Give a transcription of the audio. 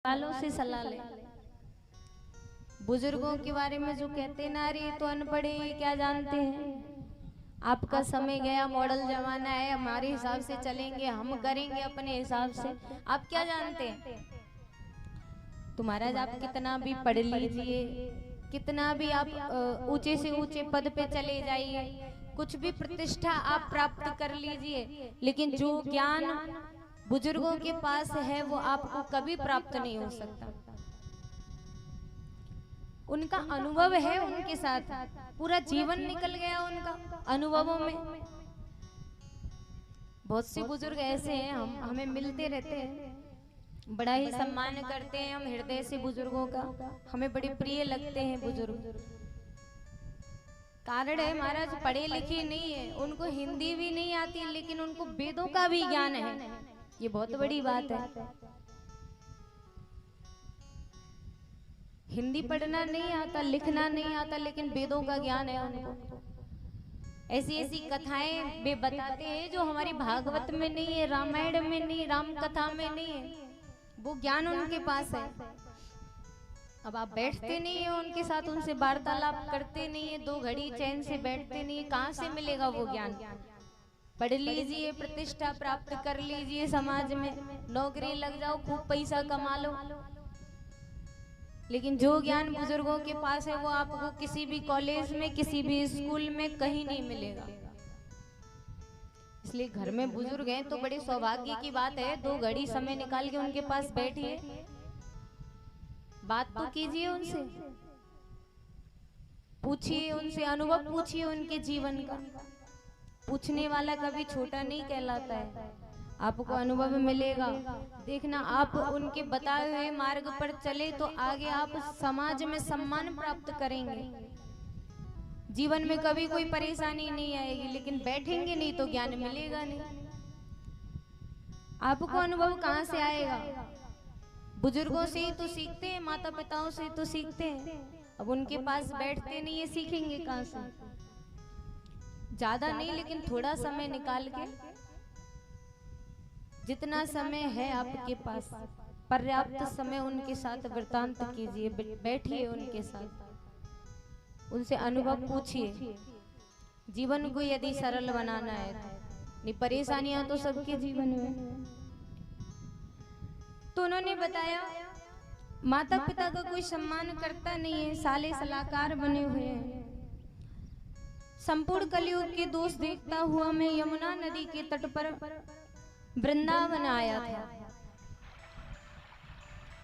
वालों से सलाह ले। बुजुर्गों के बारे में जो कहते नारी तो अनपढ़े क्या जानते हैं। आपका समय गया, मॉडल जमाना है, हमारे हिसाब से चलेंगे, हम करेंगे अपने हिसाब से। आप क्या जानते हैं? तो महाराज आप कितना भी पढ़ लीजिए, कितना भी आप ऊंचे से ऊंचे पद पे चले जाइए, कुछ भी प्रतिष्ठा आप प्राप्त कर लीजिए, लेकिन जो ज्ञान बुजुर्गों के पास है वो आपको कभी प्राप्त नहीं हो सकता। उनका अनुभव है, उनके साथ पूरा जीवन निकल गया उनका अनुभवों में। बहुत से बुजुर्ग ऐसे हैं, हमें मिलते रहते हैं, बड़ा ही सम्मान करते हैं हम हृदय से बुजुर्गों का, हमें बड़े प्रिय लगते हैं बुजुर्ग। कारण है महाराज पढ़े लिखे नहीं है, उनको हिंदी भी नहीं आती, लेकिन उनको वेदों का भी ज्ञान है। ये बहुत बड़ी बात है। हिंदी पढ़ना नहीं आता, लिखना नहीं आता, लेकिन वेदों का ज्ञान है उनको। ऐसी ऐसी कथाएं वे बताते हैं जो हमारी भागवत में नहीं है, रामायण में नहीं, राम कथा में नहीं है, वो ज्ञान उनके पास है। अब आप बैठते नहीं है उनके साथ, उनसे वार्तालाप करते नहीं है, 2 घड़ी चैन से बैठते नहीं है, कहाँ से मिलेगा वो ज्ञान? पढ़ लीजिए, प्रतिष्ठा प्राप्त कर लीजिए, समाज में नौकरी लग जाओ, खूब पैसा कमा लो, लेकिन जो ज्ञान बुजुर्गों के पास है वो आपको किसी भी कॉलेज में, किसी भी स्कूल में कहीं नहीं मिलेगा। इसलिए घर में बुजुर्ग हैं तो बड़े सौभाग्य की बात है, 2 घड़ी समय निकाल के उनके पास बैठिए, बात तो कीजिए उनसे, पूछिए उनसे, अनुभव पूछिए उनके जीवन का। पूछने वाला कभी छोटा नहीं कहलाता है, आपको अनुभव मिलेगा। देखना आप उनके बताए हुए मार्ग पर चले तो आगे आप समाज में सम्मान प्राप्त करेंगे, जीवन में कभी कोई परेशानी नहीं आएगी। लेकिन बैठेंगे नहीं तो ज्ञान मिलेगा नहीं। आपको अनुभव कहाँ से आएगा? बुजुर्गों से ही तो सीखते हैं, माता पिताओं से तो सीखते हैं। अब उनके पास बैठते नहीं है, सीखेंगे कहाँ से? ज्यादा नहीं, लेकिन थोड़ा समय निकाल के, जितना समय है आपके पास पर्याप्त समय उनके साथ वृतांत कीजिए, बैठिए उनके साथ, उनसे अनुभव पूछिए। जीवन को यदि सरल बनाना है तो नहीं, परेशानियां तो सबके जीवन में। तो उन्होंने बताया माता पिता का कोई सम्मान करता नहीं है, साले सलाहकार बने हुए हैं। संपूर्ण कलयुग के दोष देखता हुआ मैं यमुना नदी के तट पर वृंदावन आया था।